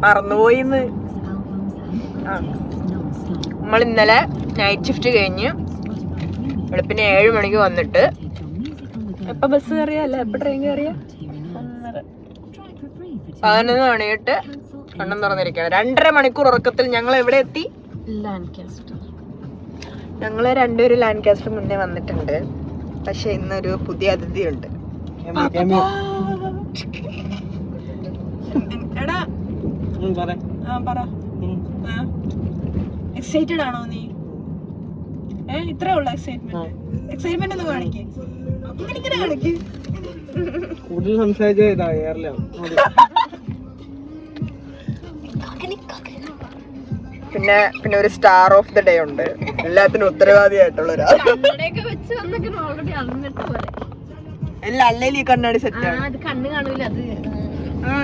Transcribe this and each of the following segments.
മറന്നുപോയിന്ന്. നമ്മൾ ഇന്നലെ night shift കഴിഞ്ഞ് വെളുപ്പിന് 7 മണിക്ക് വന്നിട്ട് എപ്പ ബസ് കയറിയ അല്ല എപ്പ ട്രെയിൻ കയറിയ 11 മണിയിട്ട് കണ്ണും തുറന്നിരിക്കുകയാണ്. 2.5 മണിക്കൂർ ഉറക്കത്തിൽ ഞങ്ങൾ എവിടെ എത്തി? ഞങ്ങള് രണ്ടുപേരും ലാൻഡ്കാസ്റ്റർ മുന്നേ വന്നിട്ടുണ്ട്. പക്ഷെ ഇന്നൊരു പുതിയ അതിഥി ഉണ്ട്. എക്സൈറ്റഡ് ആണോ നീ? ഇത്രേ ഉള്ള എക്സൈറ്റ്മെന്റ് ഒന്ന് കാണിക്കേ. കൂടുതൽ സംസാരിച്ച പിന്നെ ഒരു സ്റ്റാർ ഓഫ് ദ ഡേ ഉണ്ട്. എല്ലാത്തിനും ഉത്തരവാദിയായിട്ടുള്ള ഒരാൾ. എല്ലാം അല്ലെങ്കിൽ ഈ കണ്ണാടി സെറ്റ് ആണ്.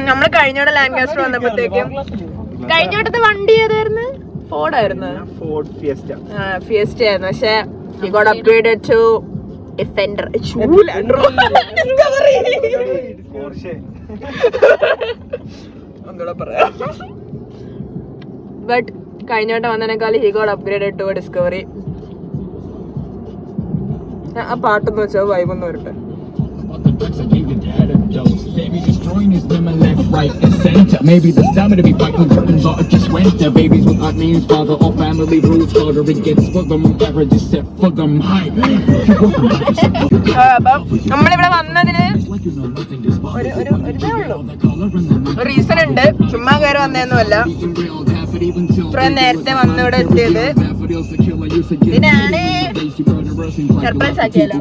നമ്മള് കഴിഞ്ഞോടെ ലാൻഡ്കാസ്റ്റർ വന്നപ്പോഴത്തേക്കും കഴിഞ്ഞോട്ടത്തെ വണ്ടി ഏതായിരുന്നു? ഫോർഡ് ആയിരുന്നു. ഫിയസ്റ്റ ആയിരുന്നു. പക്ഷെ he got upgraded to Defender. ഒന്നുകൂടെ പറയാം. ബട്ട് കഴിഞ്ഞോട്ടം വന്നതിനേക്കാൾ he got upgraded to a Discovery. ആ പാട്ടൊന്ന് വെച്ചാൽ വൈബൊന്നും വരട്ടെ. Baby destroying his women left, right, and center. Maybe the stamina to be fighting curtains or just winter. Babies without names, father or family rules. Father it gets for them, marriage is set for them. High. നമ്മളിവിടെ വന്നതിന് ഒരു reason ഉണ്ട്. ചുമ്മാ കയറി വന്നതൊന്നുമല്ല. ഇത്രയും നേരത്തെ വന്നിവിടെ എത്തിയത് ഇതിനാണ്. സർപ്രൈസ് ആക്കിയാലോ?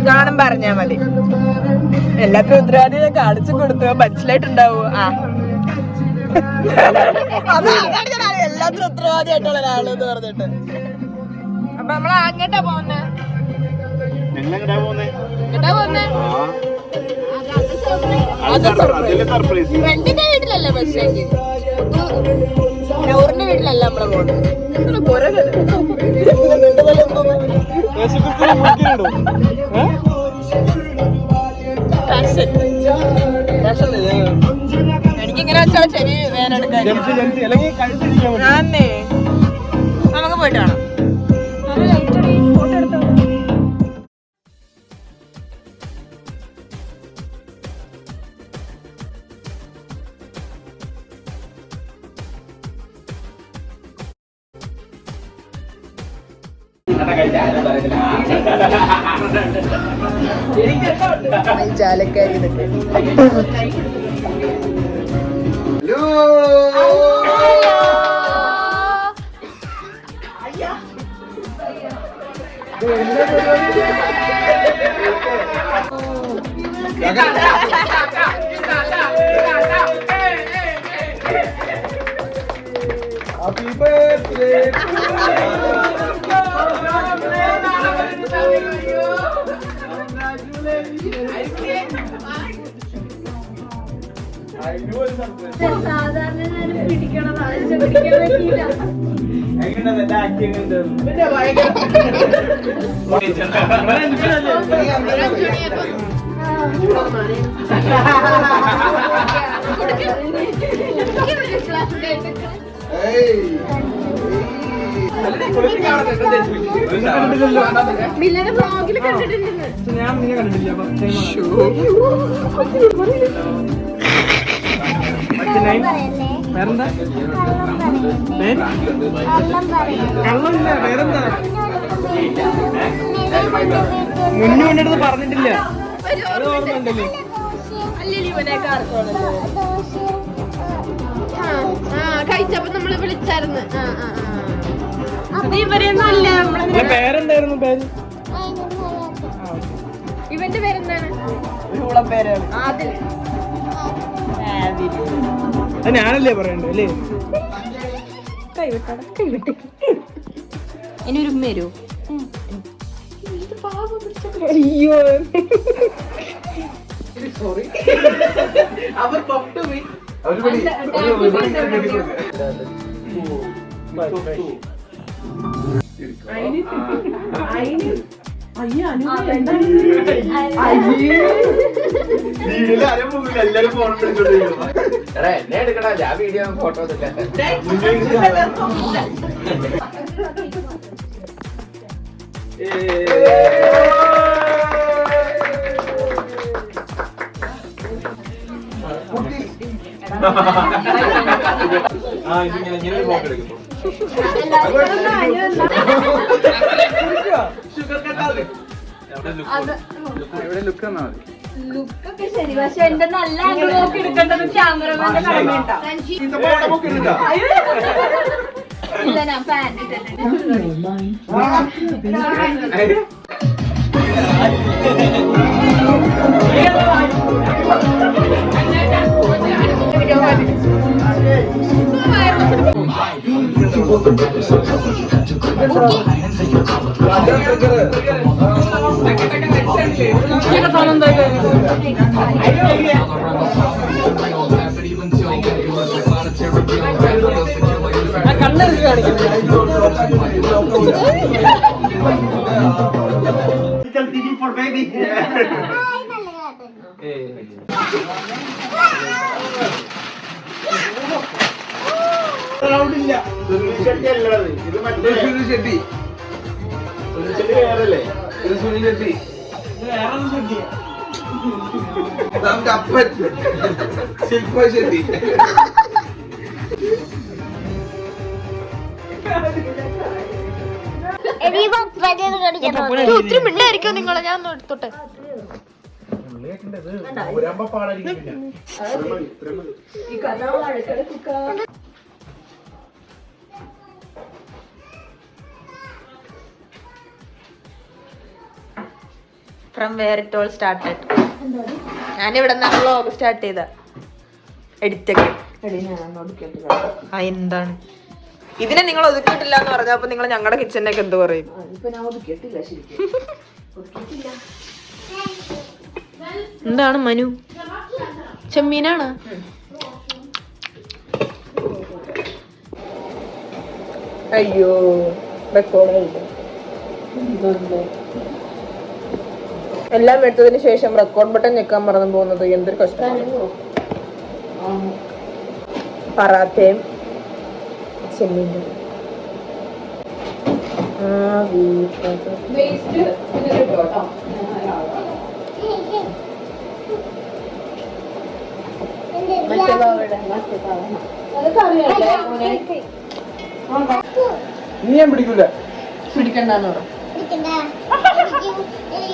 കാണുമ്പോ അറിഞ്ഞാ മതി. എല്ലാത്തിനും ഉത്തരവാദിയെ കാണിച്ചു കൊടുത്തു മനസ്സിലായിട്ടുണ്ടാവോ? എല്ലാത്തിനും ഉത്തരവാദിയായിട്ടുള്ള ഒരാള് എന്ന് പറഞ്ഞിട്ട്. അപ്പൊ നമ്മള് അങ്ങോട്ടാ പോകുന്നേ. ഫ്രണ്ടിന്റെ വീട്ടിലല്ലേ പക്ഷേ നൗറിന്റെ വീട്ടിലല്ല നമ്മള് പോകുന്നത്. എനിക്കിങ്ങനെ വെച്ചാൽ ചെവി വേനെടുക്കാൻ. നമുക്ക് പോയിട്ട് കാണാം. ഫോട്ടോ എടുത്തോ. ജാലക്കാരി Happy birthday to മുന്നോട്ട് പറഞ്ഞിട്ടില്ല. കഴിച്ചപ്പോ നമ്മള് വിളിച്ചായിരുന്നു. പേരെന്തായിരുന്നു? പേര് ഇവന്റെ പേരെന്താണ്? ഞാനല്ലേ പറയണ്ടേ അല്ലേ? കൈവിട്ടെ ഇനി ഒരു ഉമ്മ. അയ്യോ സോറി അവർ തൊട്ട് പോയി എല്ലാരും ഫോൺ എന്നെ എടുക്കണ ഞാൻ വീഡിയോ ഫോട്ടോ ലുക്കൊക്കെ ശരി, പക്ഷെ എന്റെ നല്ല ആംഗിൾ നോക്കി എടുക്കേണ്ടത് ക്യാമറമാന്റെ കടമേട്ടാ. ഇല്ല, ഞാൻ പാന്റ് കണ്ണെടുത്ത് കാണിക്കുന്നു. ഷെട്ടി അല്ലത് ഇത് മറ്റേ ഷെട്ടി വേറല്ലേ ഇത് സുനിൽ ഷെട്ടി അപ്പൻ ശില്പ ഷെട്ടി ഒത്തിരി മിണ്ടായിരിക്കോ നിങ്ങളെ? ഞാൻ ഒന്ന് എടുത്തോട്ടെ. From where it all started. ഞാനിവിടെ നിന്നാണ് വ്ലോഗ് സ്റ്റാർട്ട് ചെയ്ത എഡിറ്റൊക്കെ. എന്താണ് ഇതിനെ നിങ്ങൾ ഒതുക്കിയിട്ടില്ല എന്ന് പറഞ്ഞപ്പോ നിങ്ങൾ ഞങ്ങളുടെ കിച്ചണിനെ ഒക്കെ എന്ത് പറയും? എന്താണ് മനു? ചെമ്മീനാണ്. അയ്യോ എല്ലാം എടുത്തതിന് ശേഷം റെക്കോർഡ് ബട്ടൺ ഞെക്കാൻ മറന്നു പോകുന്നത് എന്തൊരു കഷ്ടമാണ്. പറാത്തയും ചെമ്മീനും നീ ഞാൻ പിടിക്കൂല. പിടിക്കണ്ടെന്ന് പറ.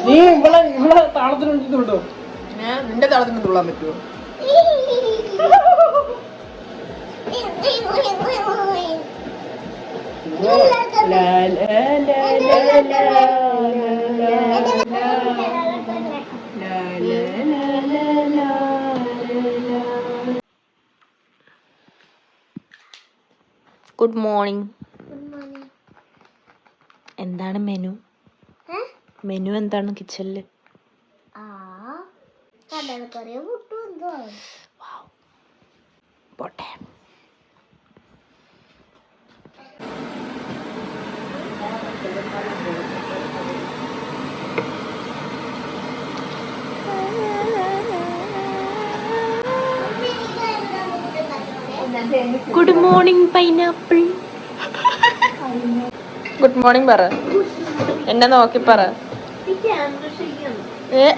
നീ ഇവിടെ താളത്തിനൊഴിച്ചു വിട്ടോ. നിന്റെ താളത്തിന് തുള്ളാൻ പറ്റുമോ? Good morning. എന്താണ് മെനു? മെനു എന്താണ് കിച്ചണില്? പോട്ടെ. Good morning pineapple. Good morning പറ. എന്നെ നോക്കി പറ.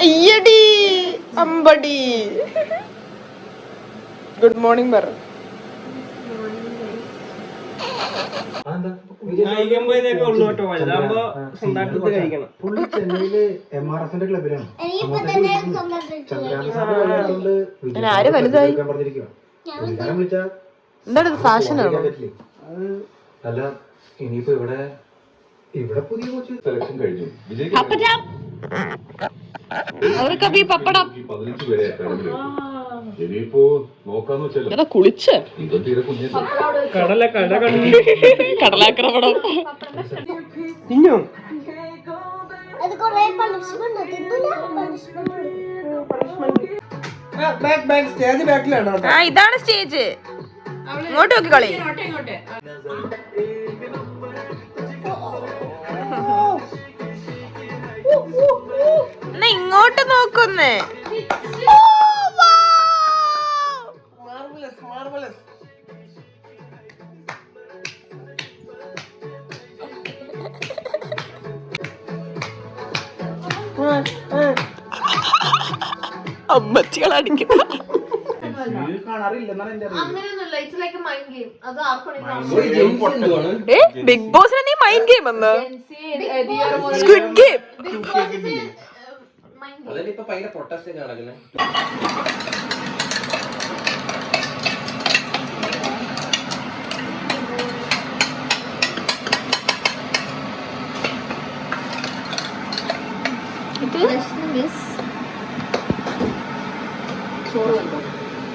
അയ്യടി അമ്പടി. ഗുഡ് മോർണിംഗ് പറ. പുള്ളി ചെന്നൈയില് MRSന്റെ ക്ലബിലാണ്. ആര് വലുതായി? എന്താണ് ഫാഷൻ ആണോ? അല്ല ഇനിയിപ്പോ ഇവിടെ പുതിയ കോച്ച് സെലക്ഷൻ കഴിഞ്ഞു. അവർക്കപ്പോ ഈ പപ്പടം 15 പേരെ ഇനിയിപ്പോ നോക്കാന്ന് വെച്ചാൽ കുളിച്ച് ഇത് തീരെ കുഞ്ഞില്ല. കടലാക്രമണം. തിന്നോ? സ്റ്റേജ് ബാക്കിലാണ് കേട്ടോ. ആ ഇതാണ് സ്റ്റേജ്. ഇങ്ങോട്ട് നോക്കിക്കോളി. എന്നാ ഇങ്ങോട്ട് നോക്കുന്നേ. അമ്മച്ചികളടിക്കും. ബിഗ് ബോസിന് നീ മൈൻഡ് ഗെയിം എന്ന് സ്ക്വിഡ് ഗെയിം.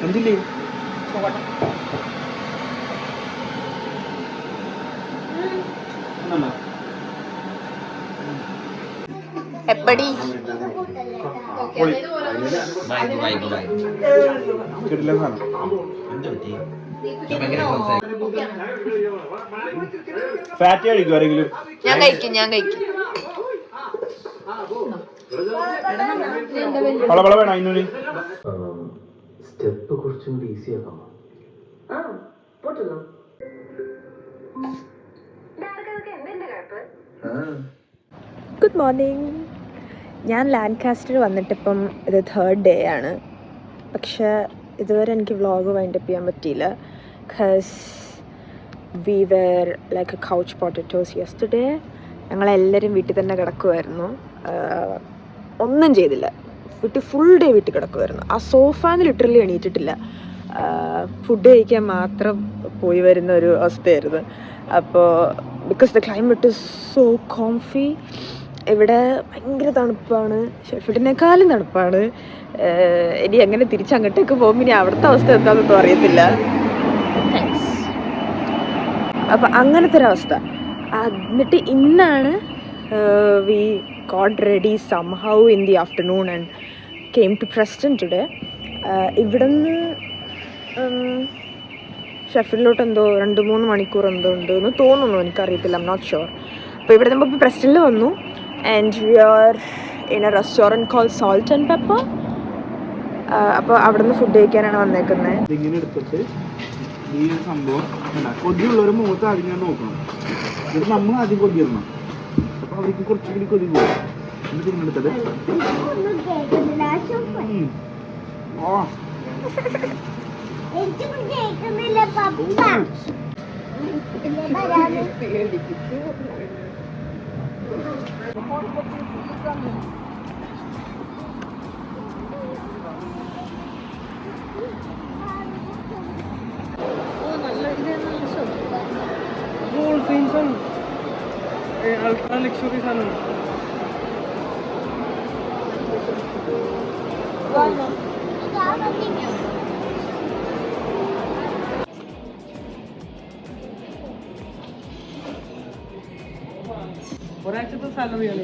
എന്തില്ലേ എപ്പടി ഫാറ്റ് കഴിക്കും ആരെങ്കിലും? ഞാൻ കഴിക്കും. വളവള വേണം അതിനൊരു സ്റ്റെപ്പ് കുറച്ചും കൂടി ഈസി ആക്കാമോ? Good morning. ഞാൻ ലാൻകാസ്റ്റർ വന്നിട്ടിപ്പം ഇത് 3rd ഡേ ആണ്. പക്ഷെ ഇതുവരെ എനിക്ക് വ്ളോഗ് വൈൻഡപ്പ് ചെയ്യാൻ പറ്റിയില്ല. Because we were like a couch potatoes yesterday. ഞങ്ങളെല്ലാവരും വീട്ടിൽ തന്നെ കിടക്കുമായിരുന്നു. ഒന്നും ചെയ്തില്ല. വീട്ടിൽ ഫുൾ ഡേ വീട്ടിൽ കിടക്കുമായിരുന്നു. ആ സോഫാന്ന് ലിറ്ററലി എണീറ്റിട്ടില്ല. ഫുഡ് കഴിക്കാൻ മാത്രം പോയി വരുന്ന ഒരു അവസ്ഥയായിരുന്നു. അപ്പോൾ because the climate is so Comfy. ഇവിടെ ഭയങ്കര തണുപ്പാണ്. ഷെഫിഡിനേക്കാളും തണുപ്പാണ്. ഇനി എങ്ങനെ തിരിച്ചങ്ങോട്ടേക്ക് പോകുമ്പോൾ ഇനി അവിടുത്തെ അവസ്ഥ എന്താണെന്നൊന്നും അറിയത്തില്ല. അപ്പം അങ്ങനത്തെ ഒരവസ്ഥ. എന്നിട്ട് ഇന്നാണ് V got ready somehow in the afternoon and came to Preston today. ഇവിടുന്ന് ഷെഫിലോട്ട് എന്തോ 2-3 മണിക്കൂർ എന്തോ ഉണ്ട് എന്ന് തോന്നുന്നു, എനിക്കറിയത്തില്ല. I'm not sure. അപ്പോൾ ഇവിടെ നമ്മൾ ഇപ്പോൾ പ്രസ്റ്റനിൽ വന്നു. And we are in a restaurant call salt and pepper. അപ്പോൾ അവിടെ നിന്ന് ഫുഡ് കഴിക്കാനാണ് വന്നേക്കുന്നത്. ഇതിങ്ങനെ എടുത്തിട്ട് ഈ സംഭവം കൊതിയുള്ളൊരു മുഖത്ത് ആദ്യം ഞാൻ നോക്കണം. എന്നിട്ട് നമ്മൾ ആദ്യം കൊതിയിടണം. അപ്പൊ അവർക്ക് കുറച്ചുകൂടി കൊതി പോകും. എന്നിട്ട് ഇങ്ങെടുത്തത് അൾട്രാ ലക്ഷറി സാധനം. ഒരാഴ്ചത്തെ സാലറിയാണ്.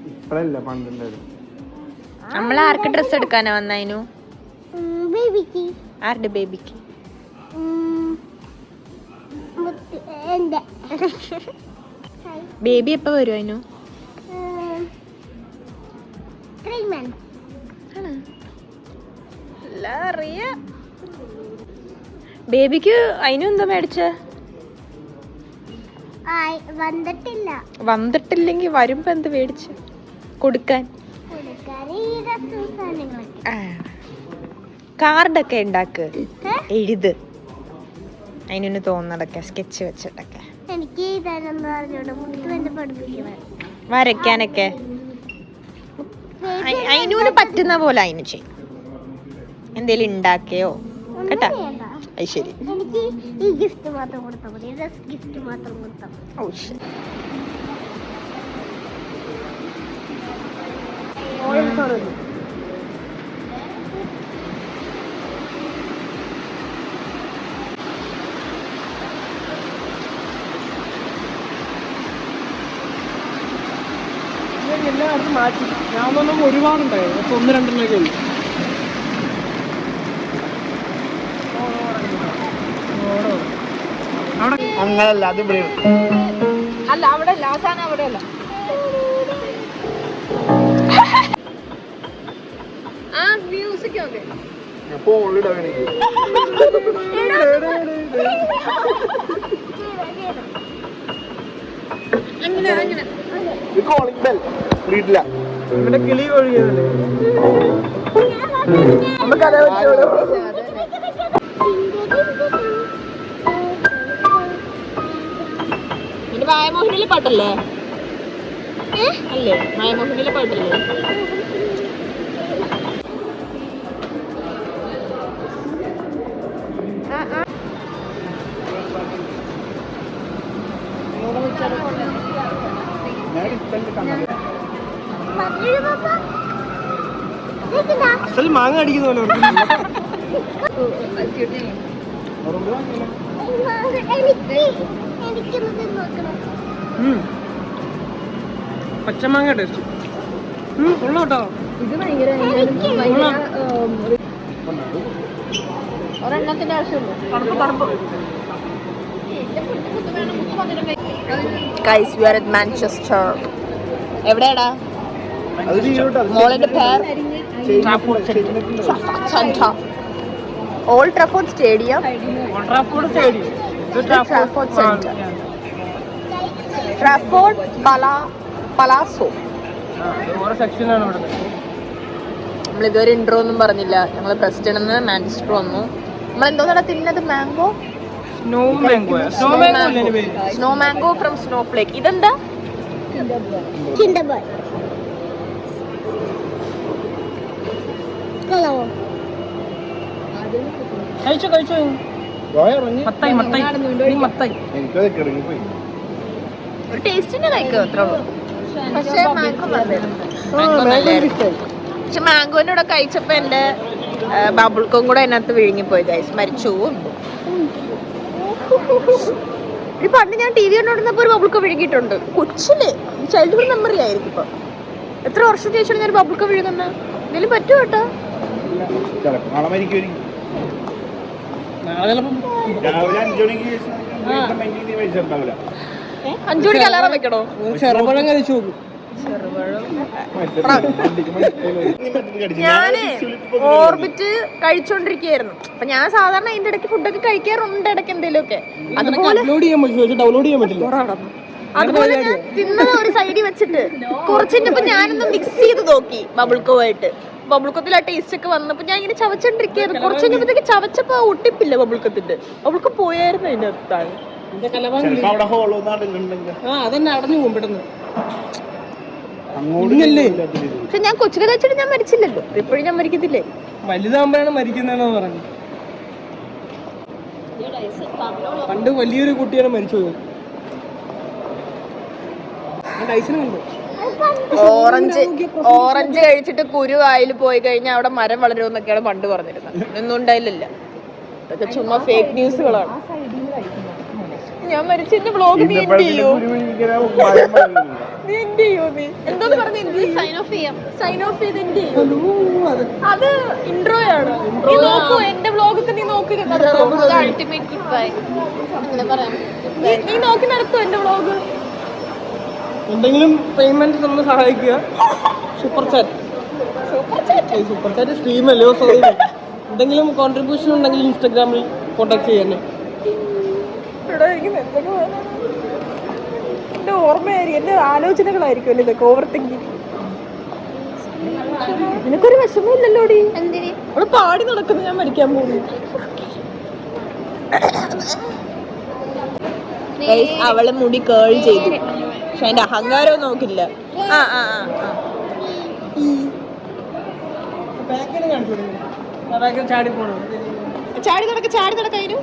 ഇപ്പഴല്ല പണ്ടുണ്ടായിരുന്നു. നമ്മൾ ആർക്ക് ഡ്രസ് എടുക്കാനാ വന്നതിനു? ആരുടെ ബേബിക്ക്? ബേബി എപ്പോ വരും അതിനു? ബേബിക്ക് അതിനും എന്താ മേടിച്ച? വന്നിട്ടില്ലെങ്കിൽ വരുമ്പോ എന്ത് മേടിച്ച് കൊടുക്കാൻ? കാർഡൊക്കെ ഉണ്ടാക്ക്, എഴുത്. അതിനൊന്ന് തോന്നുന്നതൊക്കെ സ്കെച്ച് വെച്ചിട്ടൊക്കെ എനിക്ക് ഇതാണെന്ന് പറഞ്ഞോണ്ട് മുത്ത് എന്നെ പഠിപ്പിക്കണം. വരയ്ക്കാനൊക്കെ അതിനൂന് പറ്റുന്ന പോലെ അതിന് ചെയ്യും. എന്തേലും ഉണ്ടാക്കിയോ കേട്ടാ. അത് ശരി. എനിക്ക് ഈ ഗിഫ്റ്റ് മാത്രം കൊടുത്താൽ മതി. ഗിഫ്റ്റ് മാത്രം കൊടുത്താൽ മതി. ഓ ശരി. എല്ലായിടത്തും മാറ്റി. ഞാൻ തോന്നുമ്പോൾ ഒരുപാടുണ്ടായിരുന്നു. ഇപ്പൊ 1-2 ഉള്ളൂ. അങ്ങനല്ല, അത് ഇവിടെ അല്ല, അവിടെ അല്ല, അവസാനം അവിടെ അല്ല. ആ മ്യൂസിക് ഒക്കെ അങ്ങനെ അങ്ങനെ കോളിംഗ് ബെൽ വീട്ടില്ല. ഇവിടെ കിളി ഒഴിയുന്നുണ്ട്. നമുക്കതേ പറ്റുള്ളൂ. മായമോഹിനിയിലെ പാട്ടല്ലേ? അല്ലേ, മായമോഹിനിയിലെ പാട്ടല്ലേ? അസൽ മാങ്ങ അടിക്കുന്ന പോലെ പച്ചമാങ്ങ ടേസ്റ്റ് കൊള്ളാട്ടോ. ഇത് ഭയങ്കര ഒരെണ്ണത്തിന്റെ ആവശ്യമുള്ളൂ. Guys, we are at Manchester. എവിടെയാടാ മോളിന്റെ പേർ? Old Trafford stadium. Trafford centre. Trafford palazzo. നമ്മൾ ഇതുവരെ ഇൻട്രോ ഒന്നും പറഞ്ഞില്ല. ഞങ്ങൾ പ്രസ്റ്റണിൽ നിന്ന് മാഞ്ചസ്റ്റർ വന്നു. നമ്മൾ എന്തോന്നാ തിന്നത്? Mango, snow mango from snowflake. ഇതെന്താ? Kinder boy. കഴിച്ചോ ഒരു ടേസ്റ്റിന്റെ കഴിക്കുക അത്രേ ഉള്ളൂ. പക്ഷേ മാംഗോന്റെ കൂടെ കഴിച്ചപ്പോ എന്റെ ബബിൾക്കും കൂടെ അതിനകത്ത് വിഴുങ്ങിപ്പോയി. ഗൈസ് മരിച്ചു. ഒരു പണ്ട് ഞാൻ ടി വി കണ്ടോണ്ടിരുന്നപ്പോ ഒരു ബബിൾക്ക വിഴുങ്ങിയിട്ടുണ്ട്. കൊച്ചില് ചൈൽഡ്ഹുഡ് മെമ്മറി ആയിരിക്കും. ഇപ്പൊ എത്ര വർഷത്തിന് ശേഷം ഞാൻ ബബിൾക്ക വിഴുകുന്ന? എന്തെങ്കിലും പറ്റുമോ കേട്ടോ? 5 മണിക്ക് അലാറം വെക്കണോ? ചെറുപഴം കഴിച്ചു നോക്കും. ഞാന് ഓർബിറ്റ് കഴിച്ചോണ്ടിരിക്കുകയായിരുന്നു. അപ്പൊ ഞാൻ സാധാരണ അതിന്റെ ഇടയ്ക്ക് ഫുഡൊക്കെ കഴിക്കാറുണ്ട്, ഇടയ്ക്ക് എന്തെങ്കിലും ഒക്കെ. അതുപോലെ അതുപോലെ ഞാൻ തിന്നത് ഒരു സൈഡിൽ വെച്ചിട്ട് കുറച്ചിട്ടപ്പോ ഞാനൊന്ന് മിക്സ് ചെയ്ത് നോക്കി ബബിൾക്കോവായിട്ട്. ബബിൾക്കത്തിൽ ആ ടേസ്റ്റ് ഒക്കെ വന്നപ്പോ ഞാൻ ഇങ്ങനെ ചവച്ചോണ്ടിരിക്കുകയായിരുന്നു. കുറച്ച് കഴിഞ്ഞപ്പോഴത്തേക്ക് ചവച്ചപ്പോ ഒട്ടിപ്പില്ല ബബിൾക്കത്തിന്റെ. ബബിൾക്ക പോയായിരുന്നു അതിന്റെ അടുത്താണ്. അതന്നെ അടഞ്ഞു പോകും പെട്ടെന്ന്. പക്ഷെ ഞാൻ കൊച്ചിലെ കഴിച്ചിട്ട് ഞാൻ മരിച്ചില്ലല്ലോ. ഇപ്പോഴും ഞാൻ മരിക്കത്തില്ലേ? വലുതാകുമ്പോഴാണ് മരിക്കുന്നതെന്ന് പറഞ്ഞു. പണ്ട് വലിയൊരു കുട്ടിയാണ് മരിച്ചു പോയത്. ഓറഞ്ച് കഴിച്ചിട്ട് കുരു വായിൽ പോയി കഴിഞ്ഞാൽ അവിടെ മരം വളരുമെന്നൊക്കെയാണ് പണ്ട് പറഞ്ഞിരുന്നത്. ഒന്നും ഉണ്ടായില്ല. അതൊക്കെ ചുമ്മാ ഫേക്ക് ന്യൂസുകളാണ്. ഞാൻ മരിച്ചതിന്റെ ബ്ലോഗ് നീ എന്ത് ചെയ്യോ? നീ എന്ത് ചെയ്യോ? നീ എന്തോന്ന് പറഞ്ഞു? സൈൻ ഓഫ് ചെയ്ത് എന്ത് ചെയ്യോ? അത് ഇൻട്രോയാണ്. നീ നോക്കൂ, എന്റെ ബ്ലോഗൊക്കെ നീ നോക്കി നീ നോക്കി നടത്തൂ എന്റെ ബ്ലോഗ്. എന്തെങ്കിലും പേയ്മെന്റ് തന്ന് സഹായിക്കുക. സൂപ്പർ ചാറ്റ് സ്ട്രീം അല്ലയോ? സോ എന്തെങ്കിലും കോൺട്രിബ്യൂഷൻ ഉണ്ടെങ്കിൽ ഇൻസ്റ്റാഗ്രാമിൽ കോൺടാക്ട് ചെയ്യാനേ. എന്റെ ഓർമ്മയായിരിക്കും, എന്റെ ആലോചനകളായിരിക്കും അല്ലേ ഇതൊക്കെ. Over thinking. നിനക്കൊരു വിഷമമില്ലല്ലോടി? അവിടെ പാടി നടക്കുന്നു. ഞാൻ മരിക്കാൻ പോകുന്നു. Guys, അവള് മുടി കേൾ ചെയ്തു, പക്ഷെ അതിന്റെ അഹങ്കാരവും നോക്കില്ല. ചാടി നടക്കായിരുന്നു.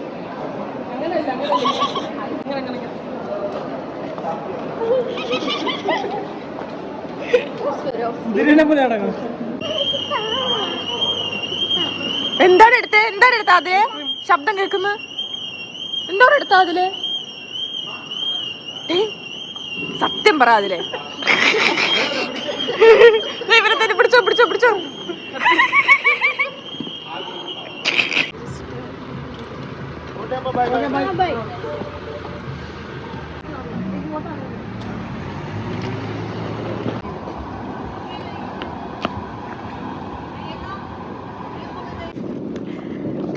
എന്താണ് എടുത്ത അതില് ശബ്ദം കേൾക്കുന്ന? എന്താണ് എടുത്ത അതില്? സത്യം പറ അതിലെ. ഇവരെ തന്നെ പിടിച്ചോ.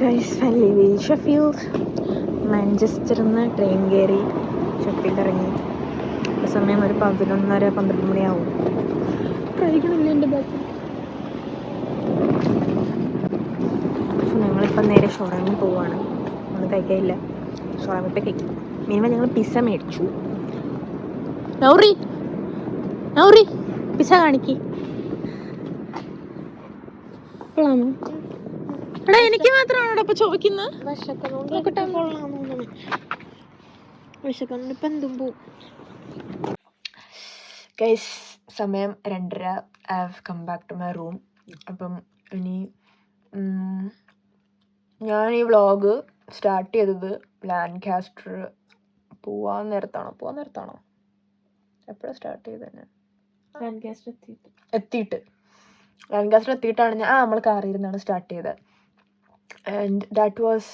Guys, finally Sheffield. മാഞ്ചസ്റ്ററിൽ നിന്ന് ട്രെയിൻ കയറി ഷെഫീൽഡ് ഇറങ്ങി. സമയം ഒരു 11:30-12 മണിയാവും. കഴിക്കണില്ല എൻ്റെ ബാക്കി. പക്ഷെ ഞങ്ങളിപ്പം നേരെ ഷൊറാമിൽ പോവുകയാണ്. ഒന്നും കഴിക്കാനില്ല. ഷൊറാമിൽ പോയി കഴിക്കും. മിനിമം ഞങ്ങൾ പിസ്സ മേടിച്ചു. നൗറി പിസ്സ കാണിക്ക്. എടാ, എനിക്ക് മാത്രമാണോ ഇപ്പൊ ചോദിക്കുന്നത്? വിശക്കുന്നുണ്ട്. എന്തും പോവും. ഗൈസ്, സമയം 2:30. I have come back to my room. അപ്പം ഇനി ഞാൻ ഈ വ്ളോഗ് സ്റ്റാർട്ട് ചെയ്തത് ലാൻകാസ്റ്റർ പോവാൻ നേരത്താണോ? എപ്പോഴാണ് സ്റ്റാർട്ട് ചെയ്തത്? ഞാൻ ലാൻകാസ്റ്റർ എത്തിയിട്ടാണ് ഞാൻ നമ്മൾ കാറിൽ ഇരുന്നാണ് സ്റ്റാർട്ട് ചെയ്തത്. And that was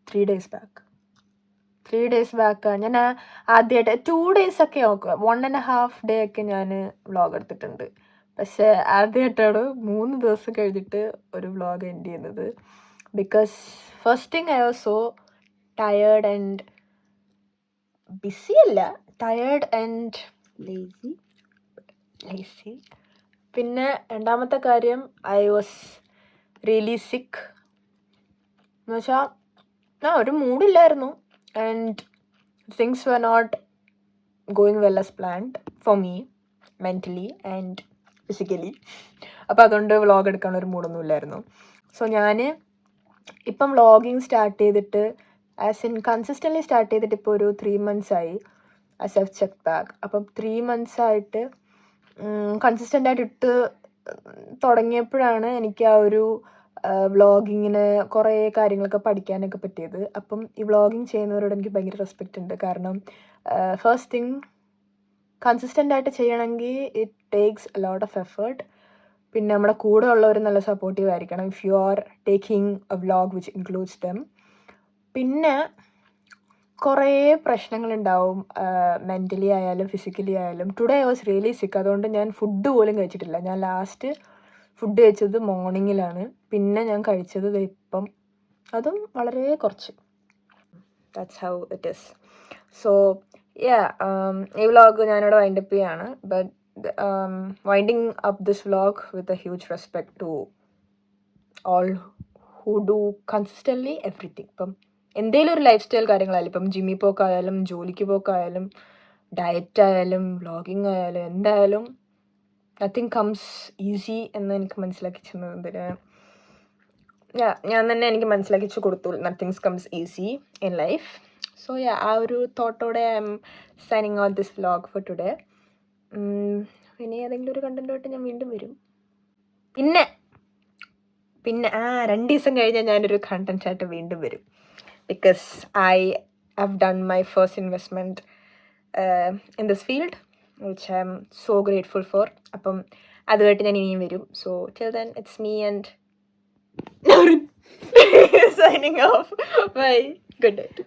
3 days back. 3 days ബാക്കാണ് ഞാൻ ആദ്യമായിട്ട്. 2 days ഒക്കെ നോക്കുക, 1.5 day ഒക്കെ ഞാൻ വ്ളോഗ് എടുത്തിട്ടുണ്ട്. പക്ഷെ ആദ്യമായിട്ടാണ് 3 ദിവസം കഴിഞ്ഞിട്ട് ഒരു വ്ളോഗ് എൻഡ് ചെയ്യുന്നത്. Because first thing I was so tired and busy അല്ല, ടയേർഡ് ആൻഡ് ലേസി. പിന്നെ രണ്ടാമത്തെ കാര്യം, ഐ വാസ് റിയലി സിക്ക്. എന്നുവെച്ചാൽ ഒരു മൂഡില്ലായിരുന്നു. And things were not going well as planned for me, mentally and physically. അപ്പോൾ അതുകൊണ്ട് വ്ളോഗ് എടുക്കാനൊരു മൂഡൊന്നും ഇല്ലായിരുന്നു. സോ ഞാൻ ഇപ്പം വ്ളോഗിങ് സ്റ്റാർട്ട് ചെയ്തിട്ട് കൺസിസ്റ്റൻ്റ്ലി സ്റ്റാർട്ട് ചെയ്തിട്ട് ഇപ്പോൾ ഒരു 3 months ആയി. As I have check back. അപ്പം 3 months ആയിട്ട് കൺസിസ്റ്റൻ്റ് ആയിട്ട് ഇട്ട് തുടങ്ങിയപ്പോഴാണ് എനിക്ക് ആ ഒരു വ്ളോഗിങ്ങിന് കുറേ കാര്യങ്ങളൊക്കെ പഠിക്കാനൊക്കെ പറ്റിയത്. അപ്പം ഈ വ്ളോഗിങ് ചെയ്യുന്നവരോട് എനിക്ക് ഭയങ്കര റെസ്പെക്റ്റ് ഉണ്ട്. കാരണം ഫസ്റ്റ് തിങ്, കൺസിസ്റ്റൻ്റ് ആയിട്ട് ചെയ്യണമെങ്കിൽ it takes a lot of effort. പിന്നെ നമ്മുടെ കൂടെ ഉള്ളവർ നല്ല സപ്പോർട്ടീവ് ആയിരിക്കണം. If you are taking A vlog which includes dum. പിന്നെ കുറേ പ്രശ്നങ്ങളുണ്ടാവും, മെൻ്റലി ആയാലും ഫിസിക്കലി ആയാലും. ടുഡേ ഐ വാസ് റിയലി സിക്ക്. അതുകൊണ്ട് ഞാൻ ഫുഡ് പോലും കഴിച്ചിട്ടില്ല. ഞാൻ ലാസ്റ്റ് ഫുഡ് കഴിച്ചത് മോർണിംഗിലാണ്. പിന്നെ ഞാൻ കഴിച്ചത് ഇപ്പം, അതും വളരെ കുറച്ച്. That's how it is. So ഈ വ്ളോഗ് ഞാനിവിടെ വൈൻഡപ്പ് ചെയ്യാണ്. But winding up this vlog with a huge respect to all who do consistently everything. ഇപ്പം എന്തെങ്കിലും ഒരു ലൈഫ് സ്റ്റൈൽ കാര്യങ്ങളായാലും, ഇപ്പം ജിമ്മിൽ പോക്കായാലും ജോലിക്ക് പോക്കായാലും ഡയറ്റ് ആയാലും വ്ളോഗിങ് ആയാലും എന്തായാലും നത്തിങ് കംസ് ഈസി എന്ന് എനിക്ക് മനസ്സിലാക്കി തന്നതിന് ഞാൻ തന്നെ എനിക്ക് മനസ്സിലാക്കിച്ചു കൊടുത്തു. Nothings comes easy in life. So ആ ഒരു തോട്ടോടെ I'm signing out this vlog for today. ഇനി ഏതെങ്കിലും ഒരു കണ്ടൻറ്റുമായിട്ട് ഞാൻ വീണ്ടും വരും. പിന്നെ 2 ദിവസം കഴിഞ്ഞാൽ ഞാനൊരു കണ്ടൻറ്റായിട്ട് വീണ്ടും വരും. Because I have done my first investment in this field which I am so grateful for. അപ്പം അതുമായിട്ട് ഞാൻ ഇനിയും വരും. So till then it's me and signing off. Bye. Good night.